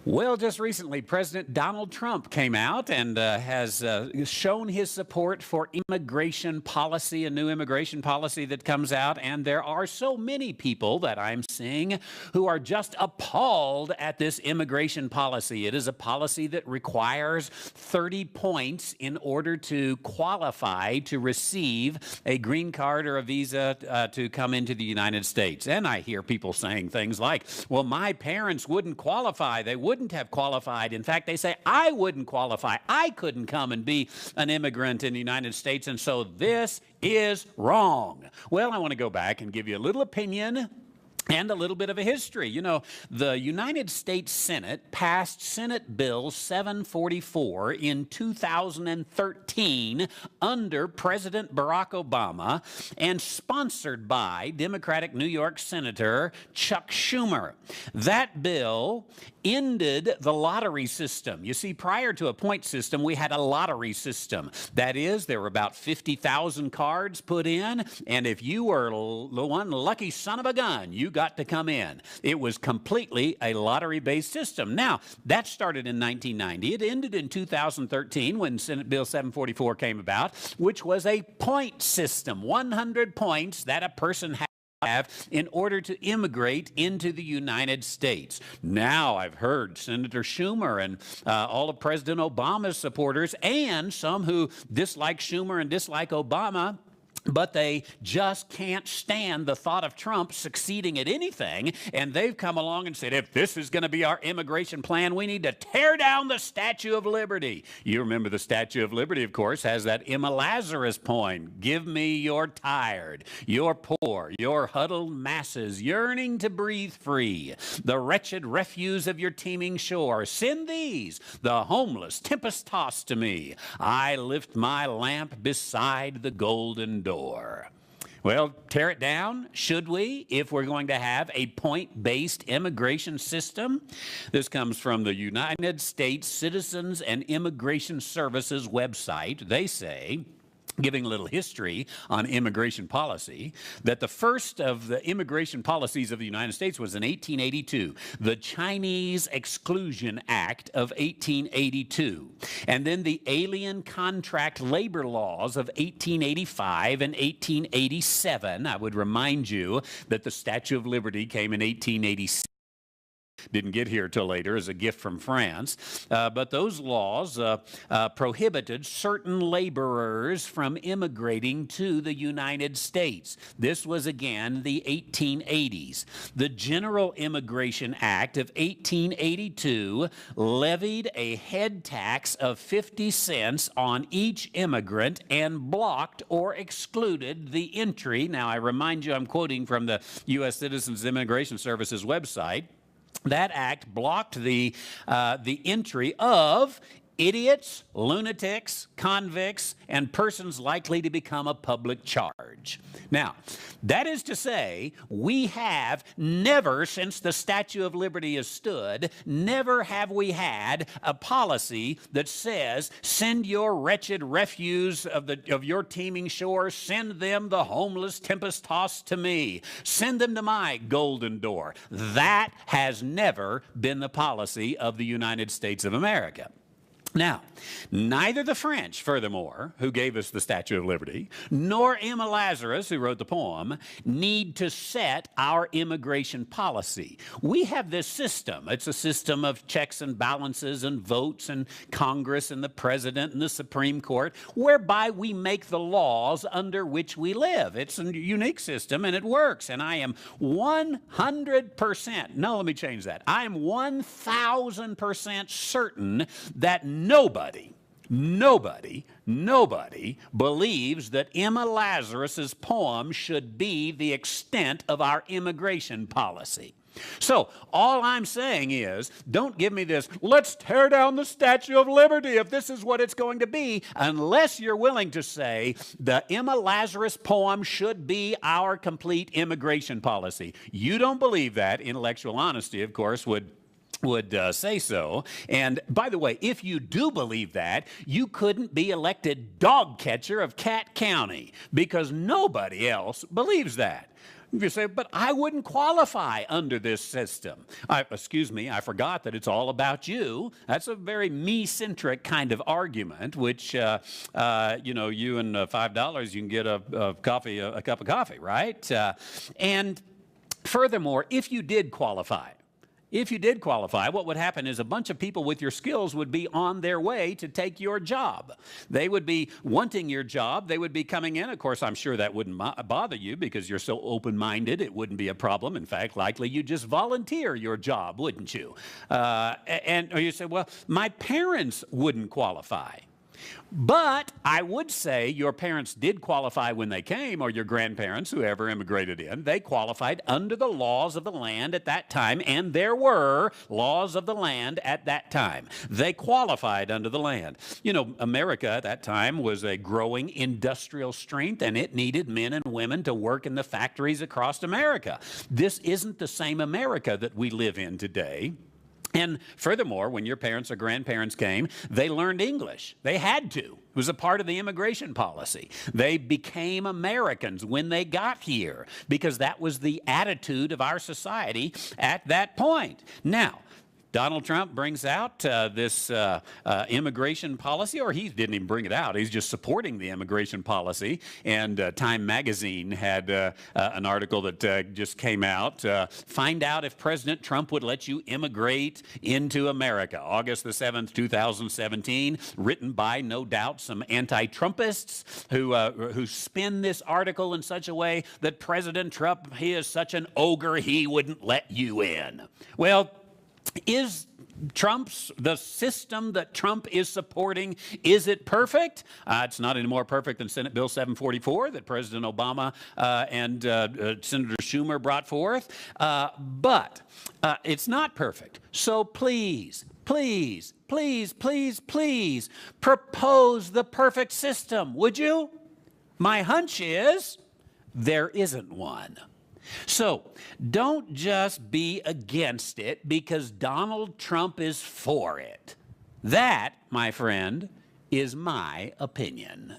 Well, just recently, President Donald Trump came out and has shown his support for immigration policy, a new immigration policy that comes out. And there are so many people that I'm seeing who are just appalled at this immigration policy. It is a policy that requires 30 points in order to qualify to receive a green card or a visa to come into the United States. And I hear people saying things like, well, my parents wouldn't qualify. They wouldn't have qualified. In fact, they say, I wouldn't qualify. I couldn't come and be an immigrant in the United States, and so this is wrong. Well, I want to go back and give you a little opinion and a little bit of a history. You know, the United States Senate passed Senate Bill 744 in 2013 under President Barack Obama and sponsored by Democratic New York Senator Chuck Schumer. That bill ended the lottery system. You see, prior to a point system, we had a lottery system. That is, there were about 50,000 cards put in, and if you were the one lucky son of a gun, you got to come in. It was completely a lottery-based system. Now, that started in 1990. It ended in 2013 when Senate Bill 744 came about, which was a point system, 100 points that a person had in order to immigrate into the United States. Now I've heard Senator Schumer and all of President Obama's supporters and some who dislike Schumer and dislike Obama, but they just can't stand the thought of Trump succeeding at anything, and they've come along and said, if this is going to be our immigration plan, we need to tear down the Statue of Liberty. You remember the Statue of Liberty, of course, has that Emma Lazarus poem, give me your tired, your poor, your huddled masses yearning to breathe free, the wretched refuse of your teeming shore. Send these, the homeless, tempest-tossed to me. I lift my lamp beside the golden door. Well, tear it down, should we, if we're going to have a point-based immigration system? This comes from the United States Citizens and Immigration Services website. They say, giving a little history on immigration policy, that the first of the immigration policies of the United States was in 1882, the Chinese Exclusion Act of 1882, and then the Alien Contract Labor Laws of 1885 and 1887. I would remind you that the Statue of Liberty came in 1886. Didn't get here till later as a gift from France. But those laws prohibited certain laborers from immigrating to the United States. This was, again, the 1880s. The General Immigration Act of 1882 levied a head tax of 50 cents on each immigrant and blocked or excluded the entry. Now, I remind you, I'm quoting from the U.S. Citizens Immigration Services website. That act blocked the entry of idiots, lunatics, convicts, and persons likely to become a public charge. Now, that is to say, we have never, since the Statue of Liberty has stood, never have we had a policy that says, send your wretched refuse of your teeming shores, send them, the homeless, tempest-tossed, to me. Send them to my golden door. That has never been the policy of the United States of America. Now, neither the French, furthermore, who gave us the Statue of Liberty, nor Emma Lazarus, who wrote the poem, need to set our immigration policy. We have this system. It's a system of checks and balances and votes and Congress and the President and the Supreme Court, whereby we make the laws under which we live. It's a unique system, and it works. And I am 100%, no, let me change that. I am 1,000% certain that nobody believes that Emma Lazarus's poem should be the extent of our immigration policy. So all I'm saying is, don't give me this, let's tear down the Statue of Liberty if this is what it's going to be, unless you're willing to say the Emma Lazarus poem should be our complete immigration policy. You don't believe that. Intellectual honesty, of course, would would say so. And by the way, if you do believe that, you couldn't be elected dog catcher of Cat County because nobody else believes that. You say, but I wouldn't qualify under this system. Excuse me, I forgot that it's all about you. That's a very me-centric kind of argument, which, you know, you and $5, you can get a cup of coffee, right? And furthermore, if you did qualify, what would happen is a bunch of people with your skills would be on their way to take your job. They would be wanting your job. They would be coming in. Of course, I'm sure that wouldn't bother you because you're so open-minded. It wouldn't be a problem. In fact, likely you'd just volunteer your job, wouldn't you? Or you say, well, my parents wouldn't qualify. But I would say your parents did qualify when they came, or your grandparents, whoever immigrated in. They qualified under the laws of the land at that time, and there were laws of the land at that time. They qualified under the land. You know, America at that time was a growing industrial strength, and it needed men and women to work in the factories across America. This isn't the same America that we live in today. And furthermore, when your parents or grandparents came, they learned English. They had to. It was a part of the immigration policy. They became Americans when they got here because that was the attitude of our society at that point. Now, Donald Trump brings out this immigration policy, or he didn't even bring it out. He's just supporting the immigration policy. And Time Magazine had an article that just came out. Find out if President Trump would let you immigrate into America. August the 7th, 2017, written by, no doubt, some anti-Trumpists who spin this article in such a way that President Trump, he is such an ogre, he wouldn't let you in. Well, is the system that Trump is supporting, is it perfect? It's not any more perfect than Senate Bill 744 that President Obama and Senator Schumer brought forth, but it's not perfect. So please, please, please, please, please propose the perfect system, would you? My hunch is there isn't one. So don't just be against it because Donald Trump is for it. That, my friend, is my opinion.